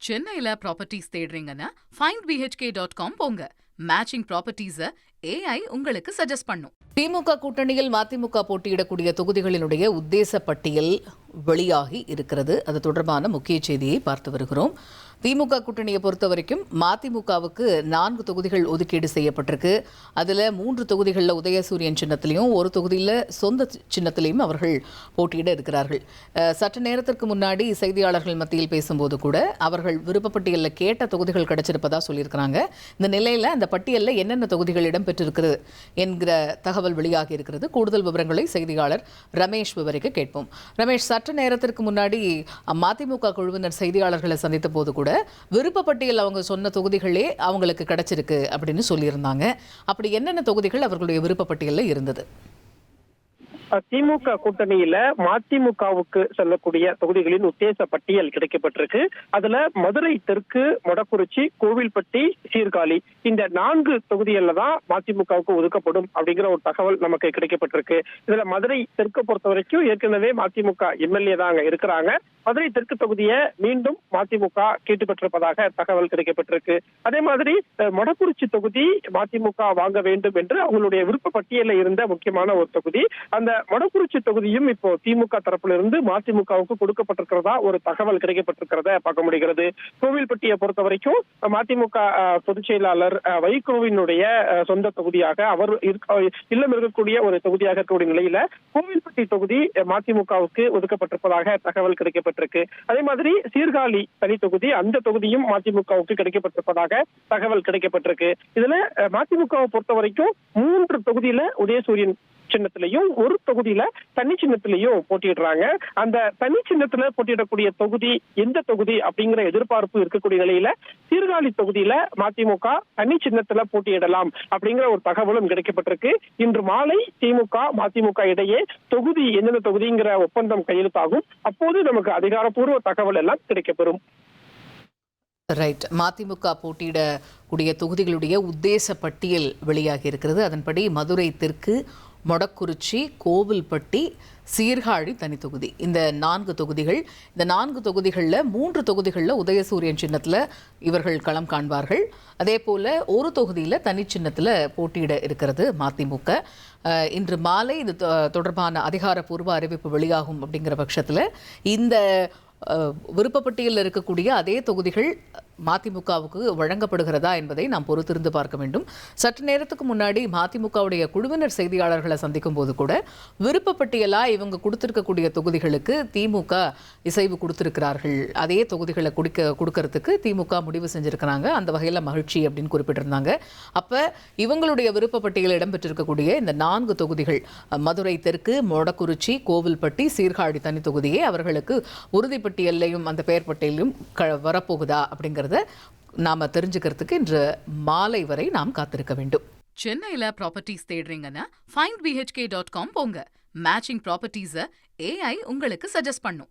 சென்னையில properties தேடுறீங்கன்னா findbhk.com போங்க. Matching ப்ராப்பர்ட்டிஸை AI உங்களுக்கு சஜஸ்ட் பண்ணும். திமுக கூட்டணியில் மதிமுக போட்டியிடக்கூடிய தொகுதிகளினுடைய உத்தேச பட்டியல் வெளியாகி இருக்கிறது. அது தொடர்பான முக்கிய செய்தியை பார்த்து வருகிறோம். திமுக கூட்டணியை பொறுத்த வரைக்கும் மதிமுகவுக்கு 4 தொகுதிகள் ஒதுக்கீடு செய்யப்பட்டிருக்கு. அதில் 3 தொகுதிகளில் உதயசூரியன் சின்னத்திலையும் ஒரு தொகுதியில் சொந்த சின்னத்திலையும் அவர்கள் போட்டியிட இருக்கிறார்கள். சற்று நேரத்திற்கு முன்னாடி செய்தியாளர்கள் மத்தியில் பேசும்போது கூட அவர்கள் விருப்பப்பட்டியலில் கேட்ட தொகுதிகள் கிடைச்சிருப்பதா சொல்லியிருக்கிறாங்க. இந்த நிலையில் அந்த பட்டியலில் என்னென்ன தொகுதிகள் இடம்பெற்றிருக்கிறது என்கிற தகவல் வெளியாகி இருக்கிறது. கூடுதல் விவரங்களை செய்தியாளர் ரமேஷ் விவரிக்க கேட்போம். ரமேஷ், சற்று நேரத்திற்கு முன்னாடி மதிமுக குழுவினர் செய்தியாளர்களை சந்தித்த போது கூட விருப்பப்பட்டியல் அவங்க சொன்ன தொகுதிகளே அவங்களுக்கு கிடைச்சிருக்கு அப்படின்னு சொல்லியிருந்தாங்க. அப்படி என்னென்ன தொகுதிகள் அவர்களுடைய விருப்பப்பட்டியலில் இருந்தது? திமுக கூட்டணியில மதிமுகவுக்கு செல்லக்கூடிய தொகுதிகளின் உத்தேச பட்டியல் கிடைக்கப்பட்டிருக்கு. அதுல மதுரை தெற்கு, மொடக்குறிச்சி, கோவில்பட்டி, சீர்காழி இந்த 4 தொகுதிகள்ல தான் மதிமுகவுக்கு ஒதுக்கப்படும் அப்படிங்கிற ஒரு தகவல் நமக்கு கிடைக்கப்பட்டிருக்கு. இதுல மதுரை தெற்கு பொறுத்த வரைக்கும் ஏற்கனவே மதிமுக எம்எல்ஏ தான் அங்க இருக்கிறாங்க. மதுரை தெற்கு தொகுதியை மீண்டும் மதிமுக கேட்டு பெற்றிருப்பதாக தகவல் கிடைக்கப்பட்டிருக்கு. அதே மாதிரி மொடக்குறிச்சி தொகுதி மதிமுக வாங்க வேண்டும் என்று அவங்களுடைய விருப்ப பட்டியலில் இருந்த முக்கியமான ஒரு தொகுதி. அந்த மொடக்குறிச்சி தொகுதியும் இப்போ திமுக தரப்பிலிருந்து மதிமுகவுக்கு கொடுக்கப்பட்டிருக்கிறதா ஒரு தகவல் கிடைக்கப்பட்டிருக்கிறத பார்க்க முடிகிறது. கோவில்பட்டியை பொறுத்த வரைக்கும் மதிமுக பொதுச் செயலாளர் வைகோவினுடைய சொந்த தொகுதியாக அவர் இல்லம் இருக்கக்கூடிய ஒரு தொகுதியாக இருக்கக்கூடிய நிலையில கோவில்பட்டி தொகுதி மதிமுகவுக்கு ஒதுக்கப்பட்டிருப்பதாக தகவல் கிடைக்கப்பட்டிருக்கு. அதே மாதிரி சீர்காழி தனி தொகுதி, அந்த தொகுதியும் மதிமுகவுக்கு கிடைக்கப்பட்டிருப்பதாக தகவல் கிடைக்கப்பட்டிருக்கு. இதுல மதிமுகவை பொறுத்த வரைக்கும் 3 தொகுதியில உதயசூரியன் சின்னத்திலையும் ஒரு தொகுதியில தனி சின்னத்திலையும் போட்டியிடுறாங்க. அந்த தனி சின்னத்துல போட்டியிடக்கூடிய தொகுதி எந்த தொகுதி அப்படிங்கிற எதிர்பார்ப்பு இருக்கக்கூடிய நிலையில சீர்காழி தொகுதியில மதிமுக தனி சின்னத்துல போட்டியிடலாம் அப்படிங்கிற ஒரு தகவலும் கிடைக்கப்பட்டிருக்கு. இன்று மாலை திமுக மதிமுக இடையே தொகுதி எந்தெந்த தொகுதிங்கிற ஒப்பந்தம் கையெழுத்தாகும். அப்போது நமக்கு அதிகாரப்பூர்வ தகவல் எல்லாம் கிடைக்கப்பெறும். ரைட். மதிமுக போட்டியிடக்கூடிய தொகுதிகளுடைய உத்தேச பட்டியல் வெளியாகி இருக்கிறது. அதன்படி மதுரை தெற்கு, மொடக்குறிச்சி, கோவில்பட்டி, சீர்காழி தனி தொகுதி, இந்த 4 தொகுதிகள். இந்த 4 தொகுதிகளில் 3 தொகுதிகளில் உதயசூரியன் சின்னத்தில் இவர்கள் களம் காண்பார்கள். அதே போல் ஒரு தொகுதியில் தனி சின்னத்தில் போட்டியிட இருக்கிறது மதிமுக. இன்று மாலை இது தொடர்பான அதிகாரப்பூர்வ அறிவிப்பு வெளியாகும் அப்படிங்கிற பட்சத்தில் இந்த விருப்பப்பட்டியலில் இருக்கக்கூடிய அதே தொகுதிகள் மதிமுகவுக்கு வழங்கப்படுகிறதா என்பதை நாம் பொறுத்திருந்து பார்க்க வேண்டும். சற்று நேரத்துக்கு முன்னாடி மதிமுகவுடைய குழுவினர் செய்தியாளர்களை சந்திக்கும் போது கூட விருப்பப்பட்டியலா இவங்க கொடுத்திருக்கக்கூடிய தொகுதிகளுக்கு திமுக இசைவு கொடுத்திருக்கிறார்கள், அதே தொகுதிகளை கொடுக்கறதுக்கு திமுக முடிவு செஞ்சிருக்கிறாங்க, அந்த வகையில் மகிழ்ச்சி அப்படின்னு குறிப்பிட்டிருந்தாங்க. அப்போ இவங்களுடைய விருப்பப்பட்டியலில் இடம்பெற்றிருக்கக்கூடிய இந்த 4 தொகுதிகள் மதுரை தெற்கு, மொடக்குறிச்சி, கோவில்பட்டி, சீர்காழி தனி தொகுதியே அவர்களுக்கு உறுதிப்பட்டியலையும் அந்த பெயர் பட்டியலையும் வரப்போகுதா அப்படிங்கிற நாம தெரிஞ்சுக்கிறதுக்கு இன்று மாலை வரை நாம் காத்திருக்க வேண்டும். சென்னையில ப்ராப்பர்ட்டிஸ் தேடுறீங்கன்னா findbhk.com போங்க. மேட்சிங் ப்ராப்பர்ட்டிஸை AI உங்களுக்கு சஜஸ்ட் பண்ணும்.